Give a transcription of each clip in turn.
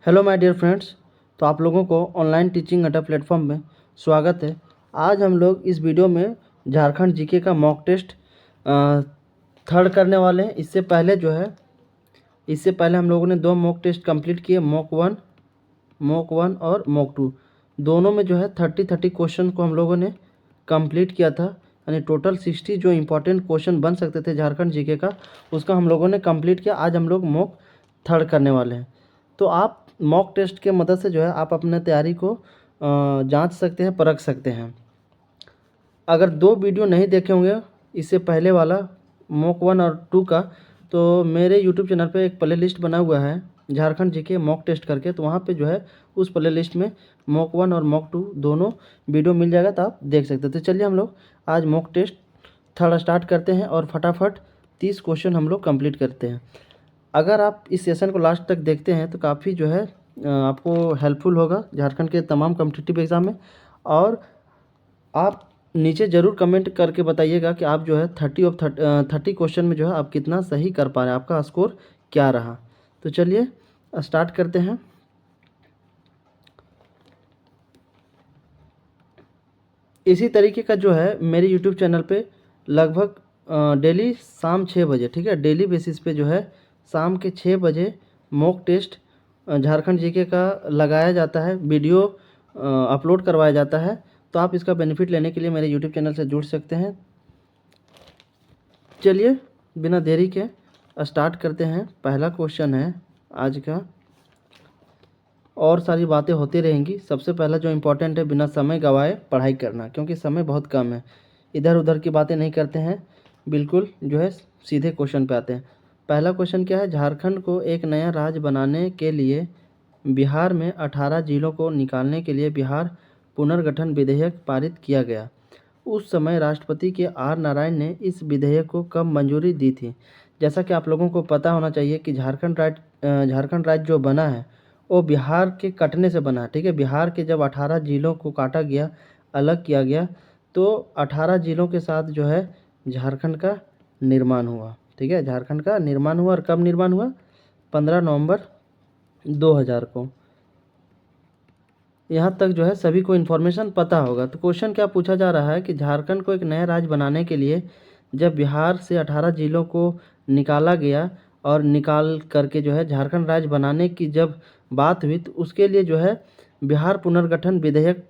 Hello my dear friends. तो आप लोगों को ऑनलाइन टीचिंग अड्डा प्लेटफॉर्म में स्वागत है। आज हम लोग इस वीडियो में झारखंड जीके का मॉक टेस्ट थर्ड करने वाले हैं। इससे पहले हम लोगों ने दो मॉक टेस्ट कंप्लीट किए, मॉक वन और मॉक टू। दोनों में जो है 30 क्वेश्चन को हम लोगों ने कंप्लीट किया था, यानी टोटल 60 जो इम्पोर्टेंट क्वेश्चन बन सकते थे झारखंड जीके का, उसका हम लोगों ने कंप्लीट किया। आज हम लोग मॉक थर्ड करने वाले हैं। तो आप मॉक टेस्ट के मदद से जो है आप अपने तैयारी को जांच सकते हैं, परख सकते हैं। अगर दो वीडियो नहीं देखे होंगे इससे पहले वाला मॉक 1 और 2 का, तो मेरे यूट्यूब चैनल पे एक प्ले लिस्ट बना हुआ है झारखंड जीके मॉक टेस्ट करके। तो वहाँ पे जो है उस प्ले लिस्ट में मॉक 1 और मॉक 2 दोनों वीडियो मिल जाएगा, तो आप देख सकते हैं। तो चलिए हम लोग आज मॉक टेस्ट थर्ड स्टार्ट करते हैं और फटाफट 30 क्वेश्चन हम लोग कंप्लीट करते हैं। अगर आप इस सेशन को लास्ट तक देखते हैं तो काफ़ी जो है आपको हेल्पफुल होगा झारखंड के तमाम कॉम्पिटिटिव एग्ज़ाम में। और आप नीचे ज़रूर कमेंट करके बताइएगा कि आप जो है 30 क्वेश्चन में जो है आप कितना सही कर पा रहे हैं, आपका स्कोर क्या रहा। तो चलिए स्टार्ट करते हैं। इसी तरीके का जो है मेरे यूट्यूब चैनल पे लगभग डेली शाम 6 बजे, ठीक है, डेली बेसिस पे जो है शाम के 6 बजे मॉक टेस्ट झारखंड जीके का लगाया जाता है, वीडियो अपलोड करवाया जाता है। तो आप इसका बेनिफिट लेने के लिए मेरे यूट्यूब चैनल से जुड़ सकते हैं। चलिए बिना देरी के स्टार्ट करते हैं। पहला क्वेश्चन है आज का, और सारी बातें होती रहेंगी। सबसे पहला जो इम्पोर्टेंट है, बिना समय गवाए पढ़ाई करना, क्योंकि समय बहुत कम है। इधर उधर की बातें नहीं करते हैं, बिल्कुल जो है सीधे क्वेश्चन पे आते हैं। पहला क्वेश्चन क्या है, झारखंड को एक नया राज्य बनाने के लिए बिहार में 18 जिलों को निकालने के लिए बिहार पुनर्गठन विधेयक पारित किया गया। उस समय राष्ट्रपति के आर नारायण ने इस विधेयक को कब मंजूरी दी थी। जैसा कि आप लोगों को पता होना चाहिए कि झारखंड राज्य जो बना है वो बिहार के कटने से बना है, ठीक है। बिहार के जब 18 जिलों को काटा गया, अलग किया गया, तो 18 जिलों के साथ जो है झारखंड का निर्माण हुआ, ठीक है। झारखंड का निर्माण हुआ, और कब निर्माण हुआ, 15 नवंबर 2000 को। यहाँ तक जो है सभी को इन्फॉर्मेशन पता होगा। तो क्वेश्चन क्या पूछा जा रहा है कि झारखंड को एक नया राज्य बनाने के लिए जब बिहार से 18 जिलों को निकाला गया, और निकाल करके जो है झारखंड राज्य बनाने की जब बात हुई, तो उसके लिए जो है बिहार पुनर्गठन विधेयक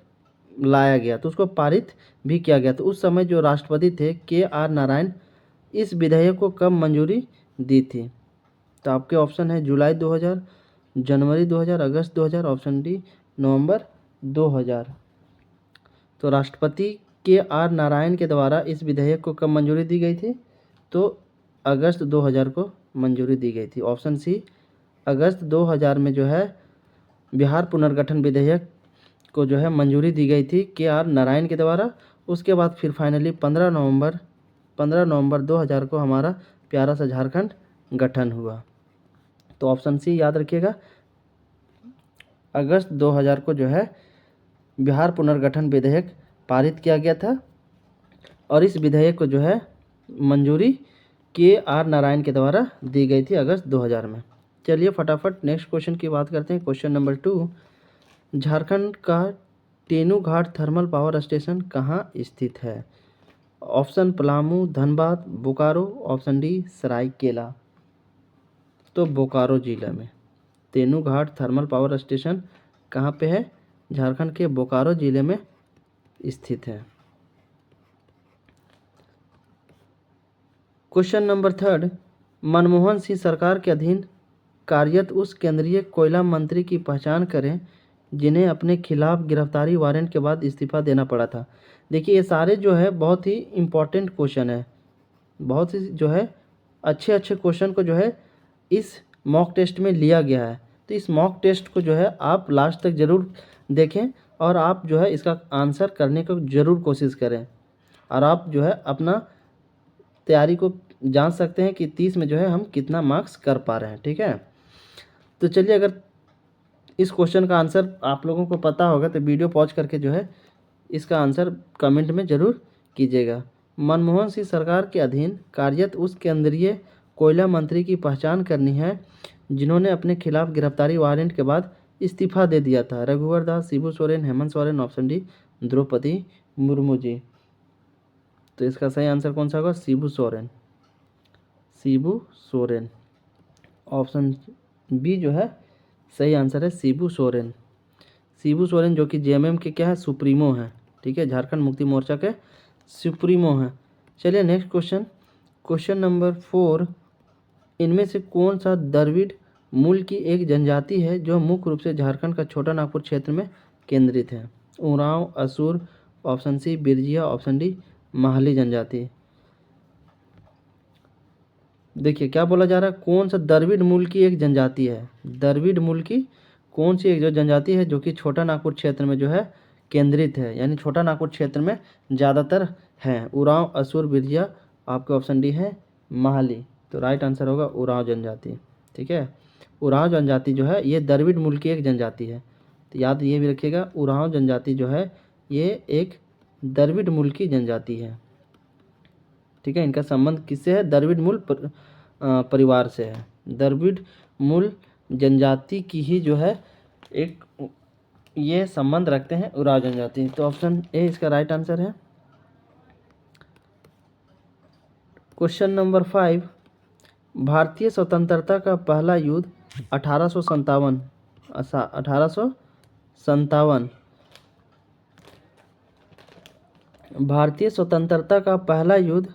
लाया गया, तो उसको पारित भी किया गया। तो उस समय जो राष्ट्रपति थे के आर नारायण, इस विधेयक को कब मंजूरी दी थी। तो आपके ऑप्शन है जुलाई 2000, जनवरी 2000, अगस्त 2000, ऑप्शन डी नवंबर 2000। तो राष्ट्रपति के आर नारायण के द्वारा इस विधेयक को कब मंजूरी दी गई थी, तो अगस्त 2000 को मंजूरी दी गई थी। ऑप्शन सी, अगस्त 2000 में जो है बिहार पुनर्गठन विधेयक को जो है मंजूरी दी गई थी के आर नारायण के द्वारा। उसके बाद फिर फाइनली 15 नवंबर 2000 को हमारा प्यारा सा झारखंड गठन हुआ। तो ऑप्शन सी याद रखिएगा, अगस्त 2000 को जो है बिहार पुनर्गठन विधेयक पारित किया गया था, और इस विधेयक को जो है मंजूरी के आर नारायण के द्वारा दी गई थी अगस्त 2000 में। चलिए फटाफट नेक्स्ट क्वेश्चन की बात करते हैं। क्वेश्चन नंबर 2, झारखंड का तेनूघाट थर्मल पावर स्टेशन कहाँ स्थित है। Option Palamu, Dhanbad, Bokaro, option D Seraikela. तो बोकारो जिला में तेनूघाट थर्मल पावर स्टेशन कहाँ पे है, झारखंड के बोकारो जिले में स्थित है। क्वेश्चन नंबर 3, मनमोहन सिंह सरकार के अधीन कार्यरत उस केंद्रीय कोयला मंत्री की पहचान करें जिन्हें अपने खिलाफ गिरफ्तारी वारंट के बाद इस्तीफा देना पड़ा था। देखिए ये सारे जो है बहुत ही इम्पोर्टेंट क्वेश्चन है, बहुत ही जो है अच्छे क्वेश्चन को जो है इस मॉक टेस्ट में लिया गया है। तो इस मॉक टेस्ट को जो है आप लास्ट तक ज़रूर देखें, और आप जो है इसका आंसर करने को ज़रूर कोशिश करें, और आप जो है अपना तैयारी को जांच सकते हैं कि 30 में जो है हम कितना मार्क्स कर पा रहे हैं, ठीक है। तो चलिए, अगर इस क्वेश्चन का आंसर आप लोगों को पता होगा तो वीडियो पॉज करके जो है इसका आंसर कमेंट में ज़रूर कीजिएगा। मनमोहन सिंह सरकार के अधीन कार्यरत उस केंद्रीय कोयला मंत्री की पहचान करनी है जिन्होंने अपने खिलाफ गिरफ्तारी वारंट के बाद इस्तीफा दे दिया था? रघुवर दास, शिबू सोरेन, हेमंत सोरेन, ऑप्शन डी द्रौपदी मुर्मू जी। तो इसका सही आंसर कौन सा होगा? शिबू सोरेन, शिबू सोरेन। ऑप्शन बी जो है सही आंसर है, शिबू सोरेन। शिबू सोरेन जो कि जेएमएम के क्या है? सुप्रीमो है, ठीक है, झारखंड मुक्ति मोर्चा के सुप्रीमो है। चलिए नेक्स्ट क्वेश्चन, क्वेश्चन नंबर 4, इनमें से कौन सा द्रविड़ मूल की एक जनजाति है जो मुख्य रूप से झारखंड का छोटा नागपुर क्षेत्र में केंद्रित है? Oraon, Asur, option C Birjia, option D Mahli जनजाति। देखिए क्या बोला जा रहा है, कौन सा द्रविड़ मूल की एक जनजाति है? द्रविड़ मूल की कौन सी एक जो जनजाति है जो कि छोटा नागपुर क्षेत्र में जो है केंद्रित है, यानी छोटा नागपुर क्षेत्र में ज़्यादातर है? उरांव, असुर, बिरजिया, आपके ऑप्शन डी है माहली। तो राइट आंसर होगा उरांव जनजाति, ठीक है। उरांव जनजाति जो है ये द्रविड़ मूल की एक जनजाति है, तो याद ये भी रखिएगा, उरांव जनजाति जो है ये एक द्रविड़ मूल की जनजाति है, ठीक है। इनका संबंध किससे है? द्रविड़ मूल परिवार से है। द्रविड़ मूल जनजाति की ही जो है एक ये संबंध रखते हैं उरांव जनजाति। तो ऑप्शन ए इसका राइट आंसर है। क्वेश्चन नंबर 5, भारतीय स्वतंत्रता का पहला युद्ध 1857 भारतीय स्वतंत्रता का पहला युद्ध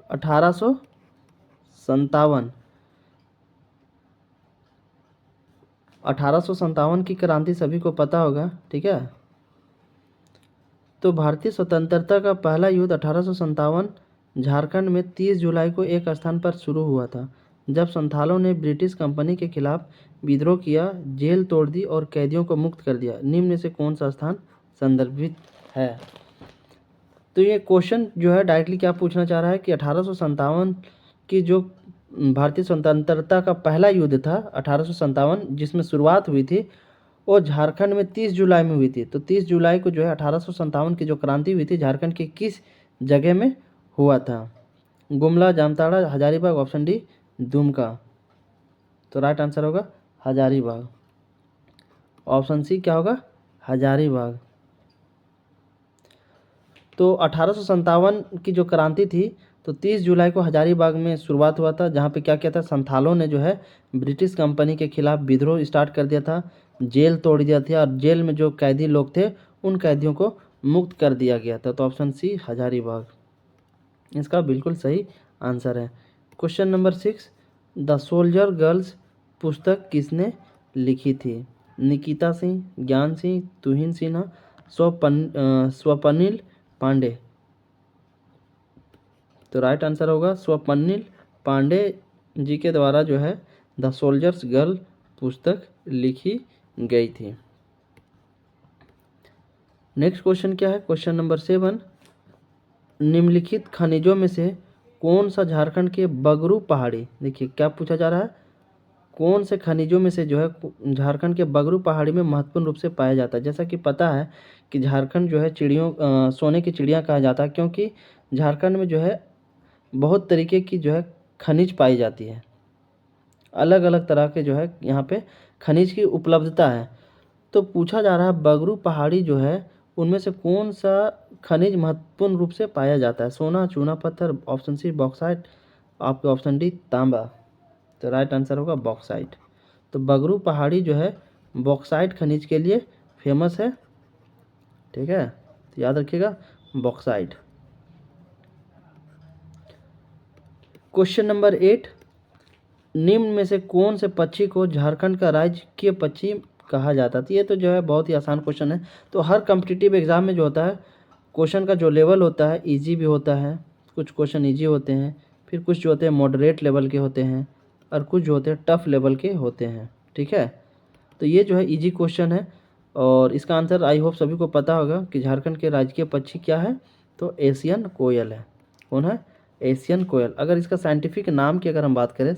1857 की क्रांति सभी को पता होगा, ठीक है। तो भारतीय स्वतंत्रता का पहला युद्ध 1857 झारखंड में 30 जुलाई को एक स्थान पर शुरू हुआ था, जब संथालों ने ब्रिटिश कंपनी के खिलाफ विद्रोह किया, जेल तोड़ दी और कैदियों को मुक्त कर दिया। निम्न में से कौन सा स्थान संदर्भित है? तो ये क्वेश्चन जो है डायरेक्टली क्या पूछना चाह रहा है कि 1857 की जो भारतीय स्वतंत्रता का पहला युद्ध था 1857 जिसमें शुरुआत हुई थी वो झारखंड में 30 जुलाई में हुई थी। तो 30 जुलाई को जो है 1857 की जो क्रांति हुई थी झारखंड के किस जगह में हुआ था? Gumla, Jamtara, Hazaribagh, option D Dumka. तो राइट आंसर होगा हजारीबाग, ऑप्शन सी क्या होगा? हजारीबाग। तो 1857 की जो क्रांति थी तो 30 जुलाई को हजारीबाग में शुरुआत हुआ था, जहाँ पे क्या किया था, संथालों ने जो है ब्रिटिश कंपनी के खिलाफ विद्रोह स्टार्ट कर दिया था, जेल तोड़ दिया था और जेल में जो कैदी लोग थे उन कैदियों को मुक्त कर दिया गया था। तो ऑप्शन सी हजारीबाग इसका बिल्कुल सही आंसर है। Question number 6, the soldier girls पुस्तक किसने लिखी थी? निकिता सिंह, ज्ञान सिंह, तुहिन सिन्हा, स्वप्निल पांडे। तो राइट आंसर होगा स्वप्निल पांडे जी के द्वारा जो है द सोल्जर्स गर्ल पुस्तक लिखी गई थी। नेक्स्ट क्वेश्चन क्या है? क्वेश्चन नंबर 7, निम्नलिखित खनिजों में से कौन सा झारखंड के बगरू पहाड़ी, देखिए क्या पूछा जा रहा है, कौन से खनिजों में से जो है झारखंड के बगरू पहाड़ी में महत्वपूर्ण रूप से पाया जाता है? जैसा कि पता है कि झारखंड जो है सोने की चिड़िया कहा जाता है, क्योंकि झारखंड में जो है बहुत तरीके की जो है खनिज पाई जाती है, अलग अलग तरह के जो है यहाँ पे खनिज की उपलब्धता है। तो पूछा जा रहा है बगरू पहाड़ी जो है उनमें से कौन सा खनिज महत्वपूर्ण रूप से पाया जाता है? सोना, चूना पत्थर, ऑप्शन सी बॉक्साइट, आपके ऑप्शन डी तांबा। तो राइट आंसर होगा बॉक्साइट। तो बगरू पहाड़ी जो है बॉक्साइट खनिज के लिए फेमस है, ठीक है, तो याद रखिएगा बॉक्साइट। क्वेश्चन नंबर 8, निम्न में से कौन से पक्षी को झारखंड का राजकीय पक्षी कहा जाता था? ये तो जो है बहुत ही आसान क्वेश्चन है। तो हर कॉम्पिटिटिव एग्जाम में जो होता है क्वेश्चन का जो लेवल होता है इजी भी होता है, कुछ क्वेश्चन इजी होते हैं, फिर कुछ जो होते हैं मॉडरेट लेवल के होते हैं और कुछ जो होते हैं टफ लेवल के होते हैं, ठीक है। तो ये जो है इजी क्वेश्चन है और इसका आंसर आई होप सभी को पता होगा कि झारखंड के राजकीय पक्षी क्या है? तो एशियन कोयल है। कौन है? एशियन कोयल। अगर इसका साइंटिफिक नाम की अगर हम बात करें,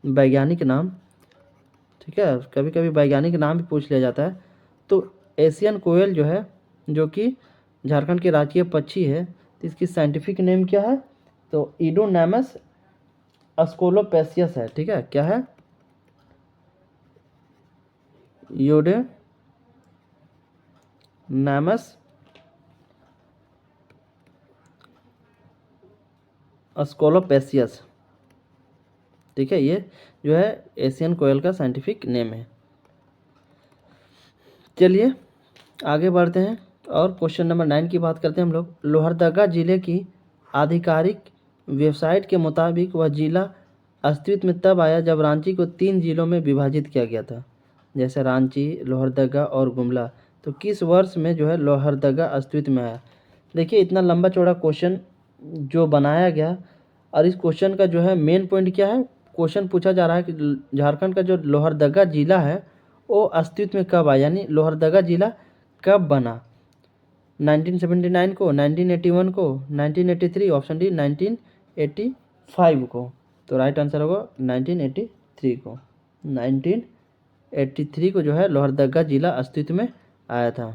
वैज्ञानिक नाम, ठीक है, कभी कभी वैज्ञानिक नाम भी पूछ लिया जाता है, तो एशियन कोयल जो है जो कि झारखंड के राजकीय पक्षी है, तो इसकी साइंटिफिक नेम क्या है? तो इडोनेमस अस्कोलोपेसियस है, ठीक है, क्या है? यूडेनामस स्कोलोपेसियस। ठीक है, ये जो है एशियन कोयल का साइंटिफिक नेम है। चलिए आगे बढ़ते हैं और क्वेश्चन नंबर 9 की बात करते हैं हम लोग। लोहरदगा जिले की आधिकारिक वेबसाइट के मुताबिक वह जिला अस्तित्व में तब आया जब रांची को 3 जिलों में विभाजित किया गया था, जैसे रांची, लोहरदगा और गुमला। तो किस वर्ष में जो है लोहरदगा अस्तित्व में आया? देखिए इतना लंबा चौड़ा क्वेश्चन जो बनाया गया, और इस क्वेश्चन का जो है मेन पॉइंट क्या है, क्वेश्चन पूछा जा रहा है कि झारखंड का जो लोहरदगा जिला है वो अस्तित्व में कब आया, यानी लोहरदगा जिला कब बना? 1979 को, 1981 को, 1983, ऑप्शन डी 1985 को। तो राइट आंसर होगा 1983 को। 1983 को जो है लोहरदगा जिला अस्तित्व में आया था।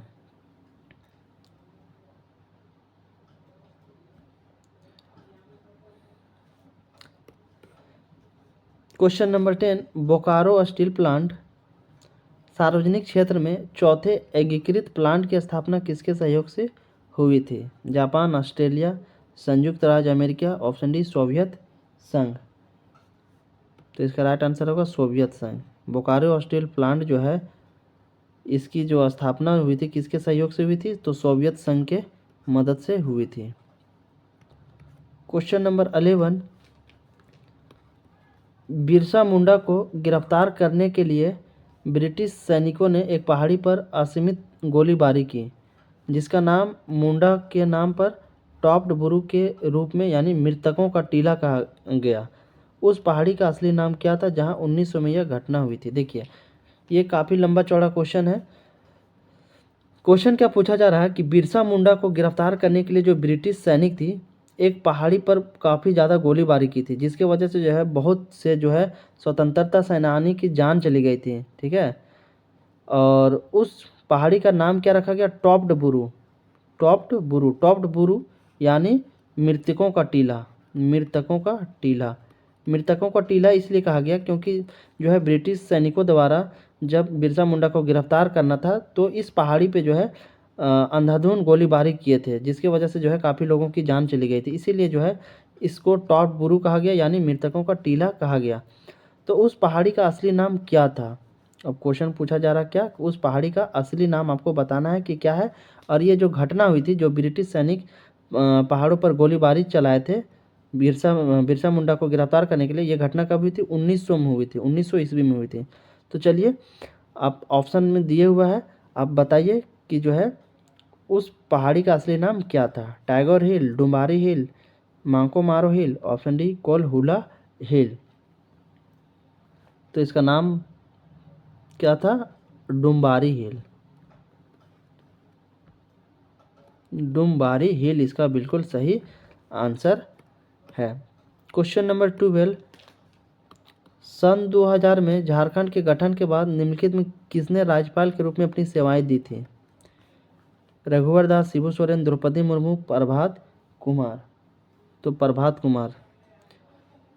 Question number 10, Bokaro steel plant सार्वजनिक क्षेत्र में चौथे एकीकृत प्लांट की स्थापना किसके सहयोग से हुई थी? जापान, ऑस्ट्रेलिया, संयुक्त राज्य अमेरिका, ऑप्शन डी सोवियत संघ। तो इसका राइट आंसर होगा सोवियत संघ। बोकारो स्टील प्लांट जो है इसकी जो स्थापना हुई थी किसके सहयोग से हुई थी? तो सोवियत संघ के मदद से हुई थी। क्वेश्चन नंबर 11, बिरसा मुंडा को गिरफ्तार करने के लिए ब्रिटिश सैनिकों ने एक पहाड़ी पर असीमित गोलीबारी की, जिसका नाम मुंडा के नाम पर टॉप्ड बुरू के रूप में यानी मृतकों का टीला कहा गया। उस पहाड़ी का असली नाम क्या था जहां 1900 में यह घटना हुई थी? देखिए ये काफ़ी लंबा चौड़ा क्वेश्चन है। क्वेश्चन क्या पूछा जा रहा है कि बिरसा मुंडा को गिरफ्तार करने के लिए जो ब्रिटिश सैनिक थी एक पहाड़ी पर काफ़ी ज़्यादा गोलीबारी की थी, जिसके वजह से जो है बहुत से जो है स्वतंत्रता सेनानी की जान चली गई थी। ठीक है, और उस पहाड़ी का नाम क्या रखा गया? टॉप्ड बुरू। टॉप्ड बुरू, टॉप्ड बुरू यानी मृतकों का टीला। मृतकों का टीला, मृतकों का टीला इसलिए कहा गया क्योंकि जो है ब्रिटिश सैनिकों द्वारा जब बिरसा मुंडा को गिरफ्तार करना था तो इस पहाड़ी पे जो है अंधाधुंध गोलीबारी किए थे, जिसकी वजह से जो है काफ़ी लोगों की जान चली गई थी। इसीलिए जो है इसको टॉप्ड बुरू कहा गया यानी मृतकों का टीला कहा गया। तो उस पहाड़ी का असली नाम क्या था? अब क्वेश्चन पूछा जा रहा क्या, उस पहाड़ी का असली नाम आपको बताना है कि क्या है। और ये जो घटना हुई थी, जो ब्रिटिश सैनिक पहाड़ों पर गोलीबारी चलाए थे बिरसा मुंडा को गिरफ्तार करने के लिए, ये घटना कब हुई थी? 1900 में हुई थी, 1900 ईस्वी में हुई थी। तो चलिए आप ऑप्शन में दिए हुआ है, आप बताइए कि जो है उस पहाड़ी का असली नाम क्या था? टाइगर हिल, डुम्बारी हिल, मांको मारो हिल, ऑप्शन डी कोलहुला हिल। तो इसका नाम क्या था? डुम्बारी हिल। डुम्बारी हिल इसका बिल्कुल सही आंसर है। क्वेश्चन नंबर 12, सन 2000 में झारखंड के गठन के बाद निम्नलिखित में किसने राज्यपाल के रूप में अपनी सेवाएं दी थी? रघुवर दास, शिबू सोरेन, द्रौपदी मुर्मू, प्रभात कुमार। तो प्रभात कुमार।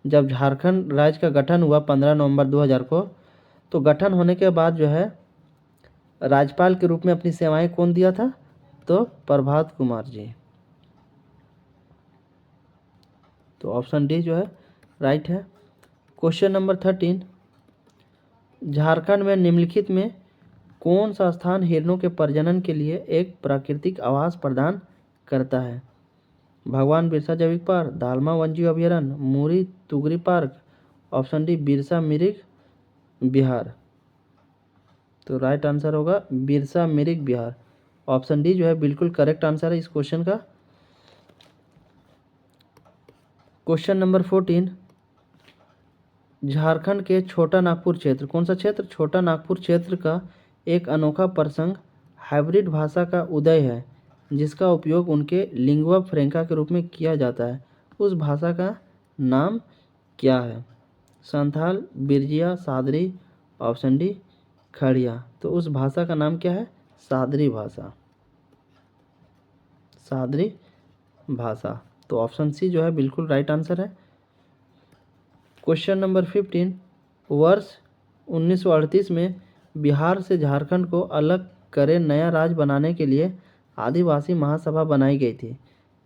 जब झारखंड राज्य का गठन हुआ 15 नवंबर 2000 को, तो गठन होने के बाद जो है राज्यपाल के रूप में अपनी सेवाएं कौन दिया था? तो प्रभात कुमार जी। तो ऑप्शन डी जो है राइट है। क्वेश्चन नंबर 13, झारखंड में निम्नलिखित में कौन सा स्थान हिरणों के प्रजनन के लिए एक प्राकृतिक आवास प्रदान करता है? भगवान बिरसा जैविक पार्क, दालमा वन्यजीव अभयारण्य, मुरी तुगरी park, option D Birsa Mrig Vihar. तो राइट आंसर होगा बिरसा मिरिक बिहार। ऑप्शन डी जो है बिल्कुल करेक्ट आंसर है इस क्वेश्चन का। क्वेश्चन नंबर 14, झारखंड के छोटा नागपुर क्षेत्र, कौन सा क्षेत्र? छोटा नागपुर क्षेत्र का एक अनोखा प्रसंग हाइब्रिड भाषा का उदय है, जिसका उपयोग उनके लिंगुआ फ्रैंका के रूप में किया जाता है। उस भाषा का नाम क्या है? संथाल, बिरजिया, सादरी, ऑप्शन डी खड़िया। तो उस भाषा का नाम क्या है? सादरी भाषा। सादरी भाषा। तो ऑप्शन सी जो है बिल्कुल राइट आंसर है। क्वेश्चन नंबर 15, वर्ष 1938 में बिहार से झारखंड को अलग करे नया राज्य बनाने के लिए आदिवासी महासभा बनाई गई थी।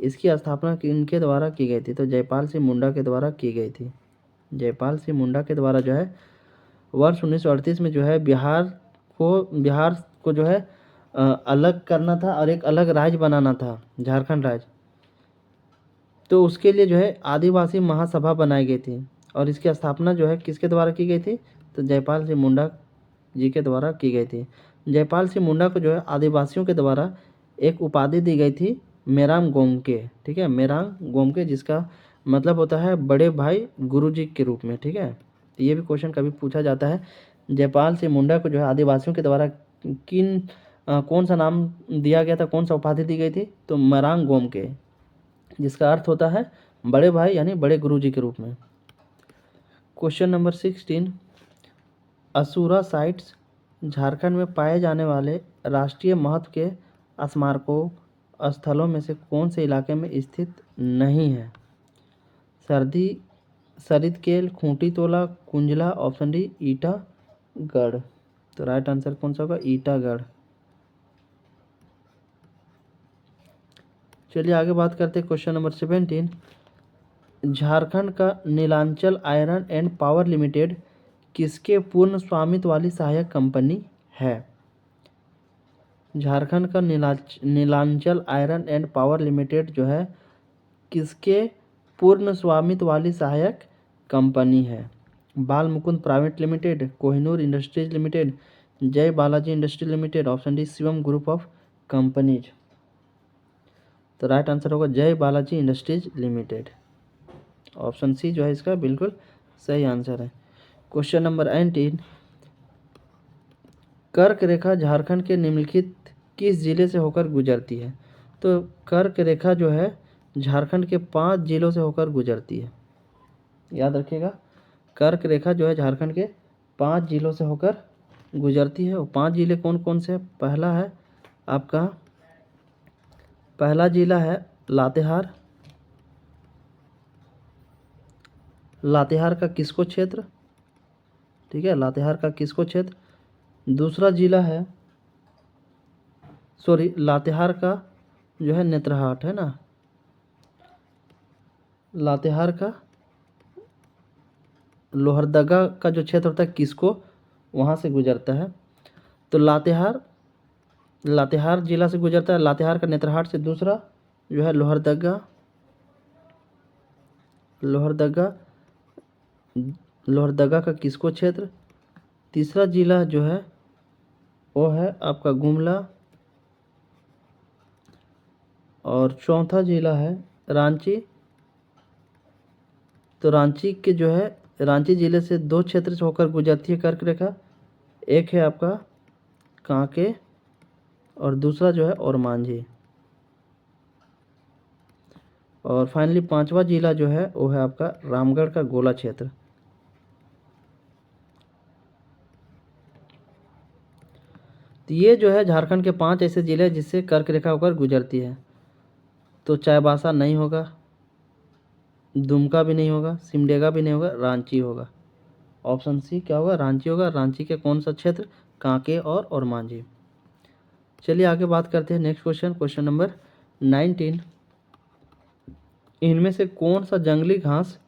इसकी स्थापना इनके द्वारा की गई थी, तो जयपाल सिंह मुंडा के द्वारा की गई थी। जयपाल सिंह मुंडा के द्वारा जो है वर्ष 1938 में जो है बिहार को जो है अलग करना था और एक अलग राज्य बनाना था, झारखंड राज्य। तो उसके लिए जो है आदिवासी महासभा बनाई गई थी और इसकी स्थापना जो है किसके द्वारा की गई थी, तो जयपाल सिंह मुंडा जी के द्वारा की गई थी। जयपाल सिंह मुंडा को जो है आदिवासियों के द्वारा एक उपाधि दी गई थी, मेराम गोमके। ठीक है, मेराम गोमके, जिसका मतलब होता है बड़े भाई गुरुजी के रूप में। ठीक है, ये भी क्वेश्चन कभी पूछा जाता है। जयपाल सिंह मुंडा को जो है आदिवासियों के द्वारा कौन सा नाम दिया गया था, कौन सा उपाधि दी गई थी, तो मेराम गोमके, जिसका अर्थ होता है बड़े भाई यानी बड़े गुरुजी के रूप में। Question number 16, Asura sites Jharkhand में पाए जाने वाले राष्ट्रीय महत्व के स्मारकों स्थलों में से कौन से इलाके में स्थित नहीं है? सरितकेल, खूंटी तोला, कुंजला, ऑप्शन डी ईटागढ़। तो राइट आंसर कौन सा होगा? ईटागढ़। चलिए आगे बात करते हैं क्वेश्चन नंबर 17, झारखंड का Nilanchal iron and power limited किसके पूर्ण स्वामित्व वाली सहायक कंपनी है? झारखंड का Nilanchal iron and power limited जो है किसके पूर्ण स्वामित्व वाली सहायक कंपनी है? Bal Mukund private limited, Kohinoor industries limited, Jai Balaji industry limited, option D Shivam group of companies. तो राइट आंसर होगा Jai Balaji industries limited. Option C जो है इसका बिल्कुल सही आंसर है। क्वेश्चन नंबर 18, कर्क रेखा झारखंड के निम्नलिखित किस जिले से होकर गुजरती है? तो कर्क रेखा जो है झारखंड के 5 जिलों से होकर गुजरती है। याद रखिएगा, कर्क रेखा जो है झारखंड के 5 जिलों से होकर गुजरती है। और 5 जिले कौन कौन से? पहला है आपका, पहला जिला है लातेहार। लातेहार का किसको क्षेत्र? ठीक है, लातेहार का किसको क्षेत्र। दूसरा जिला है, लातेहार का जो है नेत्रहाट है ना, लातेहार का लोहरदगा का जो क्षेत्र होता है किसको, वहाँ से गुजरता है। तो लातेहार जिला से गुजरता है, लातेहार का नेत्रहाट से। दूसरा जो है लोहरदगा का किसको क्षेत्र। तीसरा जिला जो है वो है आपका गुमला। और चौथा जिला है रांची। तो रांची के जो है रांची जिले से 2 क्षेत्र से होकर गुजरती है कर्क रेखा। एक है आपका कांके और दूसरा जो है और मांझी। और फाइनली 5वां जिला जो है वो है आपका रामगढ़ का गोला क्षेत्र। तो ये जो है झारखंड के 5 ऐसे जिले जिससे कर्क रेखा होकर गुजरती है। तो चाईबासा नहीं होगा, दुमका भी नहीं होगा, सिमडेगा भी नहीं होगा, रांची होगा। ऑप्शन सी क्या होगा? रांची होगा। रांची के कौन सा क्षेत्र? कांके और मांझी। चलिए आगे बात करते हैं नेक्स्ट क्वेश्चन नंबर 19, इनमें से कौन सा जंगली घास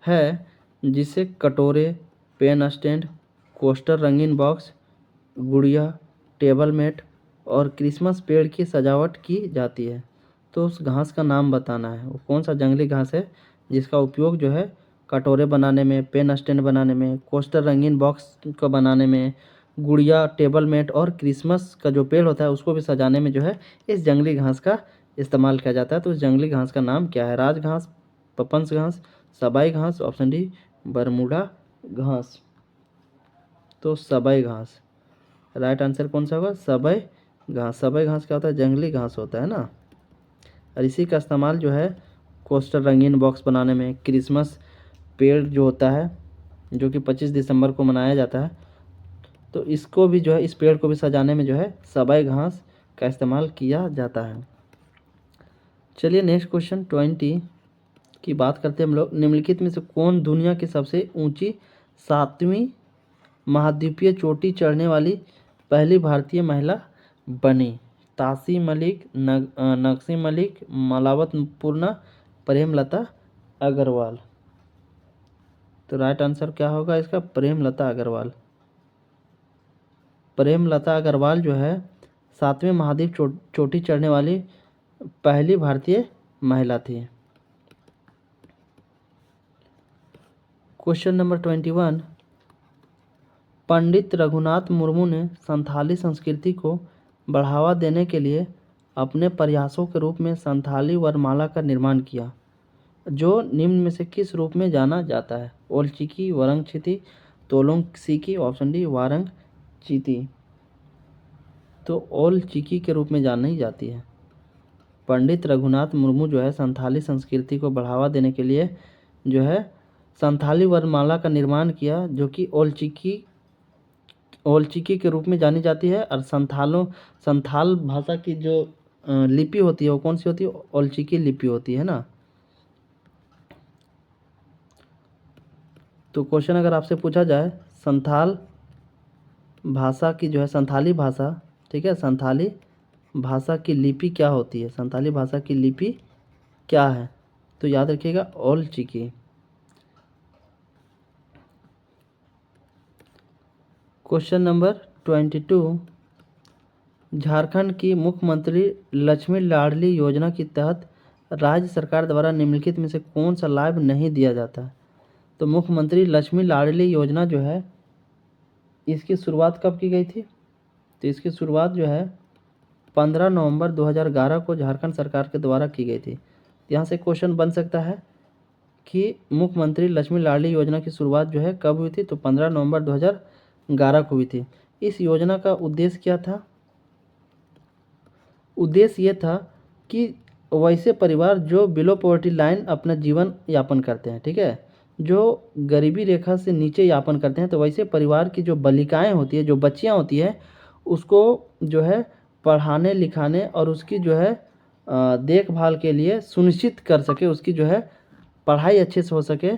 है जिसे कटोरे, पेन स्टैंड, कोस्टर, रंगीन बॉक्स, गुड़िया, टेबल मैट और क्रिसमस पेड़ की सजावट की जाती है? तो उस घास का नाम बताना है। वो कौन सा जंगली घास है जिसका उपयोग जो है कटोरे बनाने में, पेन स्टैंड बनाने में, कोस्टर रंगीन बॉक्स को बनाने में, गुड़िया, टेबल मैट और क्रिसमस का जो पेड़ होता है उसको भी सजाने में जो है इस जंगली घास का इस्तेमाल किया जाता है। तो उस जंगली घास का नाम क्या है? राजघास, पपंस घास, सबाई घास, ऑप्शन डी बरमूडा घास। तो सबाई घास राइट आंसर कौन सा होगा? सबाई घास। सबाई घास क्या होता है? जंगली घास होता है ना। और इसी का इस्तेमाल जो है कोस्टर रंगीन बॉक्स बनाने में, क्रिसमस पेड़ जो होता है जो कि 25 दिसंबर को मनाया जाता है, तो इसको भी जो है इस पेड़ को भी सजाने में जो है सबाई घास का इस्तेमाल किया जाता है। चलिए नेक्स्ट क्वेश्चन 20 की बात करते हैं हम लोग। निम्नलिखित में से कौन दुनिया की सबसे ऊंची 7वीं महाद्वीपीय चोटी चढ़ने वाली पहली भारतीय महिला बनी? तासी मलिक, नक्शी मलिक, मलावत पूर्णा, प्रेमलता अग्रवाल। तो राइट आंसर क्या होगा इसका? प्रेमलता अग्रवाल। प्रेमलता अग्रवाल जो है 7वें महाद्वीप चोटी चढ़ने वाली पहली भारतीय महिला थी। क्वेश्चन नंबर 21, पंडित रघुनाथ मुर्मू ने संथाली संस्कृति को बढ़ावा देने के लिए अपने प्रयासों के रूप में संथाली वर्णमाला का निर्माण किया, जो निम्न में से किस रूप में जाना जाता है? Ol Chiki, Warang Citi, Tolong Siki, option D Warang Citi. तो ओलचिकी के रूप में जानी जाती है। पंडित रघुनाथ मुर्मू जो है संथाली संस्कृति को बढ़ावा देने के लिए जो है संथाली वर्णमाला का निर्माण किया, जो कि ओलचिकी के रूप में जानी जाती है। और संथाल भाषा की जो लिपि होती है वो कौन सी होती है? ओलचिकी लिपि होती है ना। तो क्वेश्चन अगर आपसे पूछा जाए संथाल भाषा की जो है संथाली भाषा, ठीक है, संथाली भाषा की लिपि क्या होती है? संथाली भाषा की लिपि क्या है? तो याद रखिएगा ओलचिकी। क्वेश्चन नंबर 22, झारखंड की मुख्यमंत्री लक्ष्मी लाडली योजना के तहत राज्य सरकार द्वारा निम्नलिखित में से कौन सा लाभ नहीं दिया जाता? तो मुख्यमंत्री लक्ष्मी लाडली योजना जो है इसकी शुरुआत कब की गई थी? तो इसकी शुरुआत जो है 15 नवंबर 2011 को झारखंड सरकार के द्वारा की गई थी। यहाँ से क्वेश्चन बन सकता है कि मुख्यमंत्री लक्ष्मी लाडली योजना की शुरुआत जो है कब हुई थी? तो 15 नवंबर 2011 को हुई थी। इस योजना का उद्देश्य क्या था? उद्देश्य ये था कि वैसे परिवार जो बिलो पॉवर्टी लाइन अपना जीवन यापन करते हैं, ठीक है, जो गरीबी रेखा से नीचे यापन करते हैं, तो वैसे परिवार की जो बालिकाएं होती है, जो बच्चियां होती है, उसको जो है पढ़ाने लिखाने और उसकी जो है देखभाल के लिए सुनिश्चित कर सके, उसकी जो है पढ़ाई अच्छे से हो सके,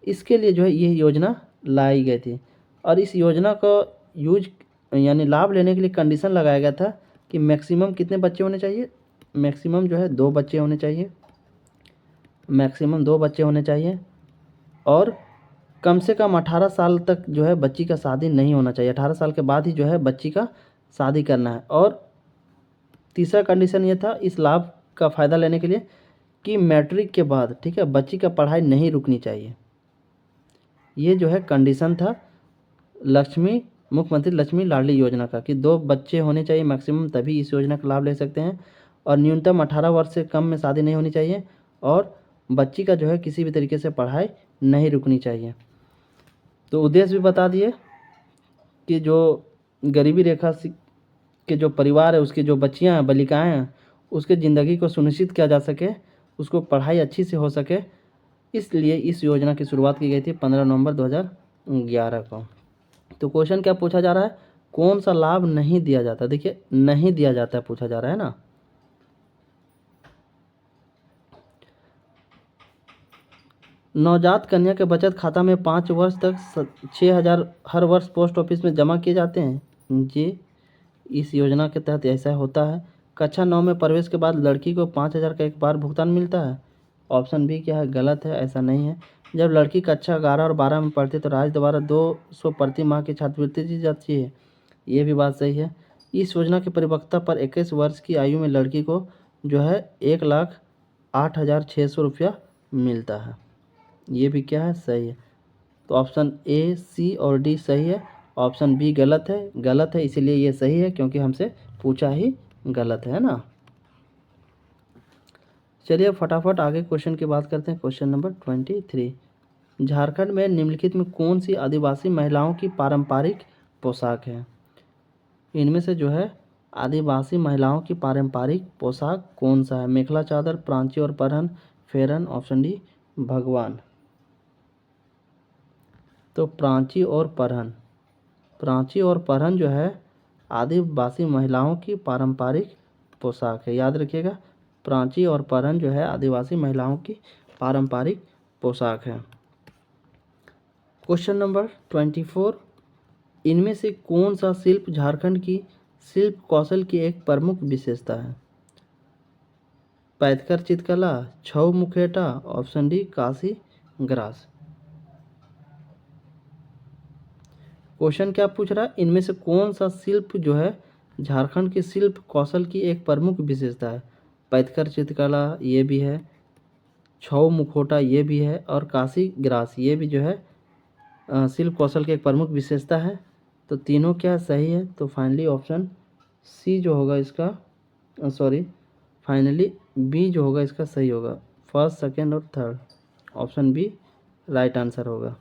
इसके लिए जो है ये योजना लाई गई थी। और इस योजना का यूज यानी लाभ लेने के लिए कंडीशन लगाया गया था कि मैक्सिमम कितने बच्चे होने चाहिए? मैक्सिमम जो है 2 बच्चे होने चाहिए, मैक्सिमम 2 बच्चे होने चाहिए, और कम से कम 18 साल तक जो है बच्ची का शादी नहीं होना चाहिए। 18 साल के बाद ही जो है बच्ची का शादी करना है। और तीसरा कंडीशन ये था इस लाभ का फ़ायदा लेने के लिए कि मैट्रिक के बाद, ठीक है, बच्ची का पढ़ाई नहीं रुकनी चाहिए। ये जो है कंडीशन था मुख्यमंत्री लक्ष्मी लाडली योजना का कि 2 बच्चे होने चाहिए मैक्सिमम, तभी इस योजना का लाभ ले सकते हैं, और न्यूनतम 18 वर्ष से कम में शादी नहीं होनी चाहिए, और बच्ची का जो है किसी भी तरीके से पढ़ाई नहीं रुकनी चाहिए। तो उद्देश्य भी बता दिए कि जो गरीबी रेखा के जो परिवार है, उसकी जो बच्चियां हैं, बालिकाएं हैं, उसके ज़िंदगी को सुनिश्चित किया जा सके, उसको पढ़ाई अच्छी से हो सके, इसलिए इस योजना की शुरुआत की गई थी 15 नवंबर 2011 को। तो क्वेश्चन क्या पूछा जा रहा है? कौन सा लाभ नहीं दिया जाता? देखिए नहीं दिया जाता है पूछा जा रहा है ना। नवजात कन्या के बचत खाता में 5 वर्ष तक 6,000 हर वर्ष पोस्ट ऑफिस में जमा किए जाते हैं जी। इस योजना के तहत ऐसा होता है। कक्षा 9 में प्रवेश के बाद लड़की को 5,000 का एक बार भुगतान मिलता है। ऑप्शन बी क्या है? गलत है, ऐसा नहीं है। जब लड़की कक्षा 11 और 12 में पढ़ती है तो राज्य द्वारा 200 प्रति माह की छात्रवृत्ति दी जाती है। ये भी बात सही है। इस योजना की परिपक्वता पर 21 वर्ष की आयु में लड़की को जो है 1,08,600 रुपया मिलता है। ये भी क्या है? सही है। तो ऑप्शन ए, सी और डी सही है। ऑप्शन बी गलत है, इसीलिए ये सही है क्योंकि हमसे पूछा ही गलत है ना। चलिए फटाफट आगे क्वेश्चन की बात करते हैं। क्वेश्चन नंबर 23, झारखंड में निम्नलिखित में कौन सी आदिवासी महिलाओं की पारंपरिक पोशाक है? इनमें से जो है आदिवासी महिलाओं की पारंपरिक पोशाक कौन सा है? मेखला चादर, प्रांची और परहन, फेरन, ऑप्शन डी भगवान। तो प्रांची और परहन जो है आदिवासी महिलाओं की पारंपरिक पोशाक है। याद रखिएगा, प्रांची और परहन जो है आदिवासी महिलाओं की पारंपरिक पोशाक है। क्वेश्चन नंबर 24, इनमें से कौन सा शिल्प झारखंड की शिल्प कौशल की एक प्रमुख विशेषता है? पैथकर चित्रकला, छऊ मुखेटा, ऑप्शन डी काशी ग्रास। क्वेश्चन क्या पूछ रहा है? इनमें से कौन सा शिल्प जो है झारखंड के शिल्प कौशल की एक प्रमुख विशेषता है? पैथकर चित्रकला ये भी है, छऊ मुखोटा ये भी है, और काशी ग्रास ये भी जो है शिल्प कौशल की एक प्रमुख विशेषता है। तो तीनों क्या सही है? तो फाइनली ऑप्शन सी जो होगा इसका, सॉरी फाइनली बी जो होगा इसका सही होगा। फर्स्ट, सेकेंड और third, option B right answer होगा।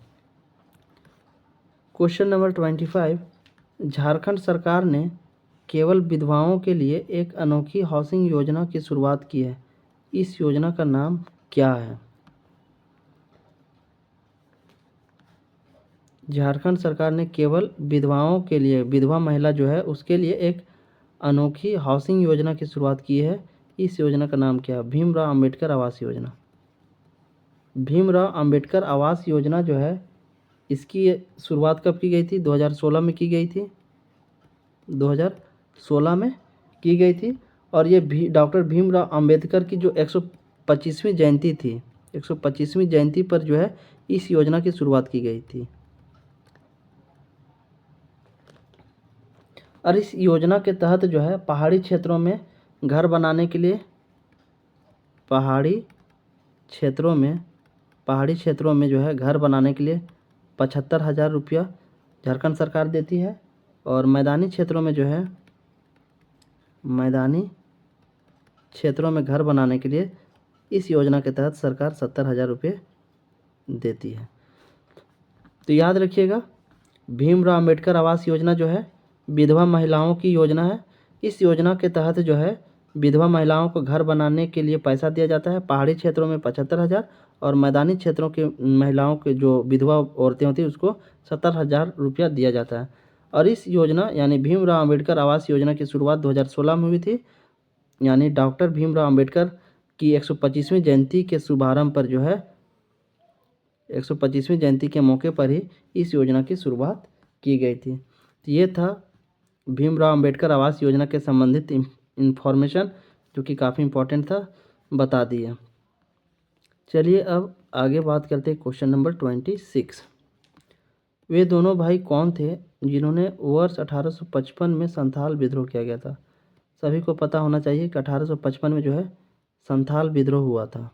क्वेश्चन नंबर 25, झारखंड सरकार ने केवल विधवाओं के लिए एक अनोखी हाउसिंग योजना की शुरुआत की है। इस योजना का नाम क्या है? झारखंड सरकार ने केवल विधवाओं के लिए, विधवा महिला जो है उसके लिए एक अनोखी हाउसिंग योजना की शुरुआत की है। इस योजना का नाम क्या है? भीमराव अंबेडकर आवास योजना। भीमराव अंबेडकर आवास योजना जो है इसकी शुरुआत कब की गई थी? 2016 में की गई थी। 2016 में की गई थी। और ये डॉक्टर भीमराव अंबेडकर की जो 125वीं जयंती थी, 125वीं जयंती पर जो है इस योजना की शुरुआत की गई थी। और इस योजना के तहत जो है पहाड़ी क्षेत्रों में घर बनाने के लिए, पहाड़ी क्षेत्रों में जो है घर बनाने के लिए 75,000 रुपया झारखंड सरकार देती है। और मैदानी क्षेत्रों में जो है, मैदानी क्षेत्रों में घर बनाने के लिए इस योजना के तहत सरकार 70,000 रुपये देती है। तो याद रखिएगा, भीमराव अंबेडकर आवास योजना जो है विधवा महिलाओं की योजना है। इस योजना के तहत जो है विधवा महिलाओं को घर बनाने के लिए पैसा दिया जाता है। पहाड़ी क्षेत्रों में 75,000 और मैदानी क्षेत्रों के महिलाओं के जो विधवा औरतें होती हैं उसको 70,000 रुपया दिया जाता है। और इस योजना यानी भीमराव अंबेडकर आवास योजना की शुरुआत 2016 में हुई थी। यानी डॉक्टर भीमराव अंबेडकर की 125वीं जयंती के शुभारंभ पर जो है 125वीं जयंती के मौके पर ही इस योजना की शुरुआत की गई थी। तो ये था भीमराव अंबेडकर आवास योजना के संबंधित इंफॉर्मेशन जो कि काफ़ी इम्पोर्टेंट था, बता दिया। चलिए अब आगे बात करते हैं क्वेश्चन नंबर 26। वे दोनों भाई कौन थे जिन्होंने वर्ष 1855 में संथाल विद्रोह किया गया था? सभी को पता होना चाहिए कि 1855 में जो है संथाल विद्रोह हुआ था।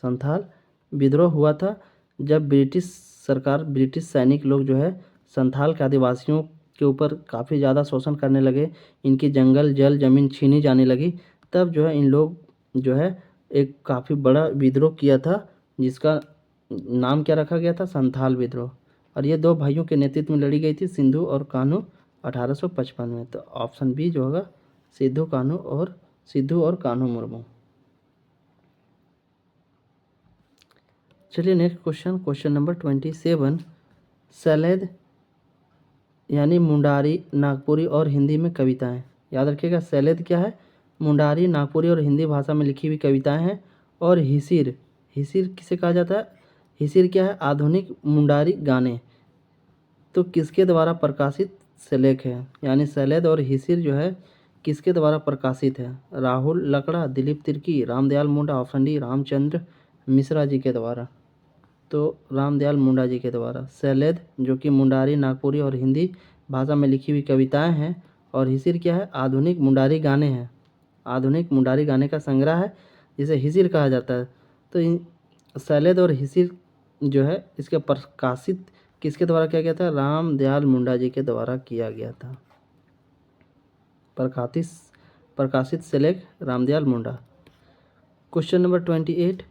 संथाल विद्रोह हुआ था जब ब्रिटिश सरकार, ब्रिटिश सैनिक लोग जो है संथाल के आदिवासियों के ऊपर काफ़ी ज़्यादा शोषण करने लगे, इनकी जंगल जल ज़मीन छीनी जाने लगी। तब जो है इन लोग जो है एक काफ़ी बड़ा विद्रोह किया था जिसका नाम क्या रखा गया था? संथाल विद्रोह। और ये दो भाइयों के नेतृत्व में लड़ी गई थी, सिंधु और कान्हू, 1855 में। तो ऑप्शन बी जो होगा सिद्धू और कान्हू मुर्मू। चलिए नेक्स्ट क्वेश्चन नंबर 27। सैलेद यानी मुंडारी, नागपुरी और हिंदी में कविताएं। याद रखिएगा, सैलेद क्या है? मुंडारी, नागपुरी और हिंदी भाषा में लिखी हुई कविताएं हैं। और हिसिर, हिसिर किसे कहा जाता है? हिसिर क्या है? आधुनिक मुंडारी गाने। तो किसके द्वारा प्रकाशित शिलालेख है? यानी सैलेद और हिसिर जो है किसके द्वारा प्रकाशित है? राहुल लकड़ा, दिलीप तिर्की, रामदयाल मुंडा, ऑप्शन डी रामचंद्र मिश्रा जी के द्वारा। तो रामदयाल मुंडा जी के द्वारा। सैलेद जो कि मुंडारी, नागपुरी और हिंदी भाषा में लिखी हुई कविताएं हैं। और हिसिर क्या है? आधुनिक मुंडारी गाने हैं। आधुनिक मुंडारी गाने का संग्रह है जिसे हिसिर कहा जाता है। तो सैलेद और हिसिर जो है इसके प्रकाशित किसके द्वारा किया गया था? रामदयाल मुंडा जी के द्वारा किया गया था। प्रकाशित शिलालेख Ramdayal Munda. Question number 28।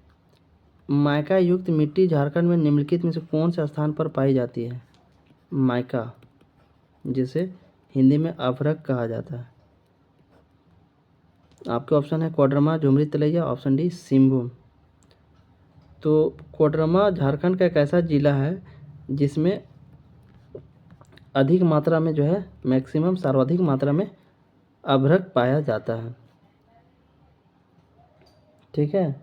Mica युक्त मिट्टी झारखंड में निम्नलिखित में से कौन से स्थान पर पाई जाती है? माइका, जिसे हिंदी में अभ्रक कहा जाता है। आपके ऑप्शन है कोडरमा, झुमरी तलैया, ऑप्शन डी सिंहभूम। तो कोडरमा झारखंड का एक ऐसा जिला है जिसमें अधिक मात्रा में जो है मैक्सिमम सर्वाधिक मात्रा में अभ्रक पाया जाता है। ठीक है।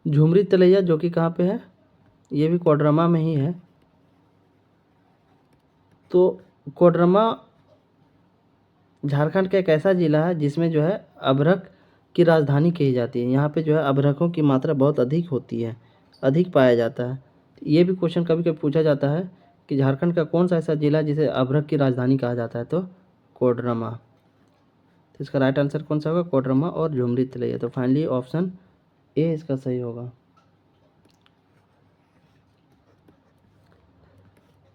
झुमरी तलैया जो कि कहाँ पे है? ये भी कोडरमा में ही है। तो कोडरमा झारखंड का एक ऐसा ज़िला है जिसमें जो है अभ्रक की राजधानी कही जाती है। यहाँ पे जो है अभ्रकों की मात्रा बहुत अधिक होती है, अधिक पाया जाता है। ये भी क्वेश्चन कभी कभी पूछा जाता है कि झारखंड का कौन सा ऐसा ज़िला है जिसे अभ्रक की राजधानी कहा जाता है, तो कोडरमा। तो इसका राइट आंसर कौन सा होगा? कोडरमा और झुमरी तिलैया। तो फाइनली ऑप्शन ए इसका सही होगा।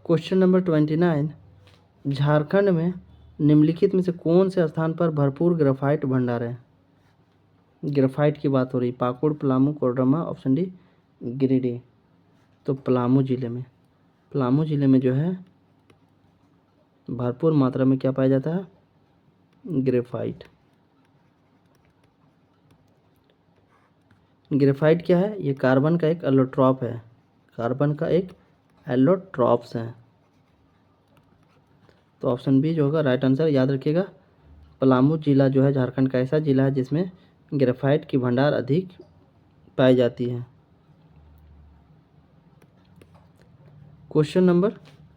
क्वेश्चन नंबर 29, झारखंड में निम्नलिखित में से कौन से स्थान पर भरपूर ग्रेफाइट भंडार है? ग्रेफाइट की बात हो रही, पाकुड़, पलामू, कोडरमा, ऑप्शन डी गिरिडीह। तो पलामू ज़िले में जो है भरपूर मात्रा में क्या पाया जाता है? ग्रेफाइट। ग्रेफाइट क्या है? ये कार्बन का एक एलोट्रॉप है, कार्बन का एक एलोट्रॉप्स है। तो ऑप्शन बी जो होगा राइट आंसर। याद रखिएगा, पलामू जिला जो है झारखंड का ऐसा जिला है जिसमें ग्रेफाइट की भंडार अधिक पाई जाती है। क्वेश्चन नंबर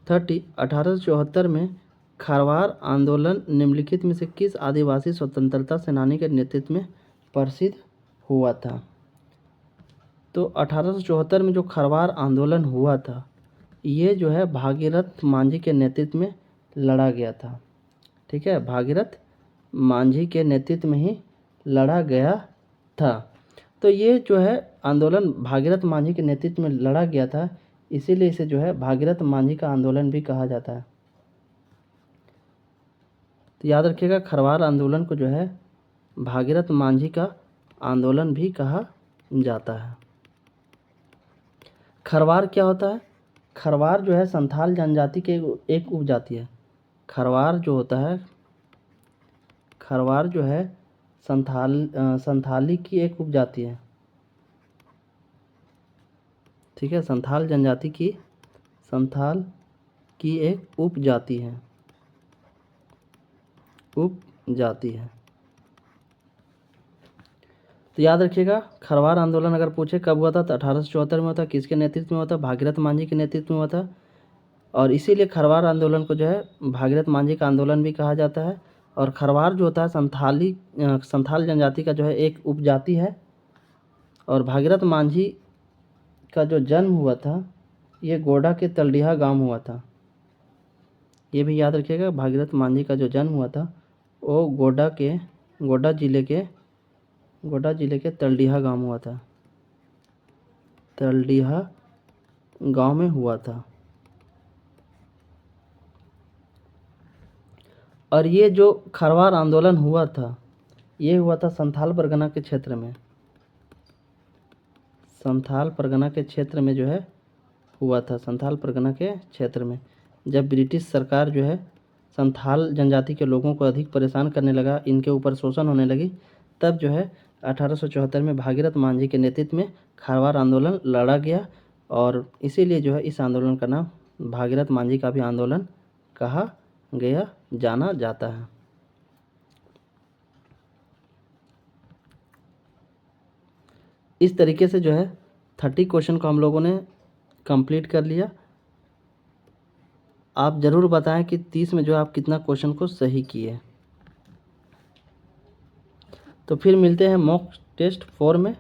30, 1874 में खारवार आंदोलन निम्नलिखित में से किस आदिवासी स्वतंत्रता सेनानी के नेतृत्व में प्रसिद्ध हुआ था? तो 1874 में जो खारवार आंदोलन हुआ था, ये जो है भागीरथ मांझी के नेतृत्व में लड़ा गया था। ठीक है, भागीरथ मांझी के नेतृत्व में ही लड़ा गया था। तो ये जो है आंदोलन भागीरथ मांझी के नेतृत्व में लड़ा गया था, इसीलिए इसे जो है भागीरथ मांझी का आंदोलन भी कहा जाता है। तो याद रखिएगा, खरवार आंदोलन को जो है भागीरथ मांझी का आंदोलन भी कहा जाता है। खरवार क्या होता है? खरवार जो है संथाल जनजाति के एक उपजाति है। खरवार जो होता है, खरवार जो है संथाली की एक उपजाति है। ठीक है, संथाल जनजाति की, संथाल की एक उपजाति है, उपजाति है। तो याद रखिएगा, खरवार आंदोलन अगर पूछे कब हुआ था तो 1874 में हुआ था। किसके नेतृत्व में हुआ था? भागीरथ मांझी के नेतृत्व में हुआ था। और इसीलिए खरवार आंदोलन को जो है भागीरथ मांझी का आंदोलन भी कहा जाता है। और खरवार जो होता है संथाल जनजाति का जो है एक उपजाति है। और भागीरथ मांझी का जो जन्म हुआ था, ये गोडा के तलडीहा गांव हुआ था। ये भी याद रखिएगा, भागीरथ मांझी का जो जन्म हुआ था वो गोड्डा जिले के तलडीहा गांव में हुआ था, तलडीहा गांव में हुआ था। और ये जो खरवार आंदोलन हुआ था, ये हुआ था संथाल परगना के क्षेत्र में। संथाल परगना के क्षेत्र में जो है हुआ था, संथाल परगना के क्षेत्र में। जब ब्रिटिश सरकार जो है संथाल जनजाति के लोगों को अधिक परेशान करने लगा, इनके ऊपर शोषण होने लगी, तब जो है 1874 में भागीरथ मांझी के नेतृत्व में खरवार आंदोलन लड़ा गया। और इसीलिए जो है इस आंदोलन का नाम भागीरथ मांझी का भी आंदोलन कहा गया, जाना जाता है। इस तरीके से जो है 30 क्वेश्चन को हम लोगों ने कंप्लीट कर लिया। आप ज़रूर बताएं कि 30 में जो आप कितना क्वेश्चन को सही किए। तो फिर मिलते हैं मॉक टेस्ट 4 में।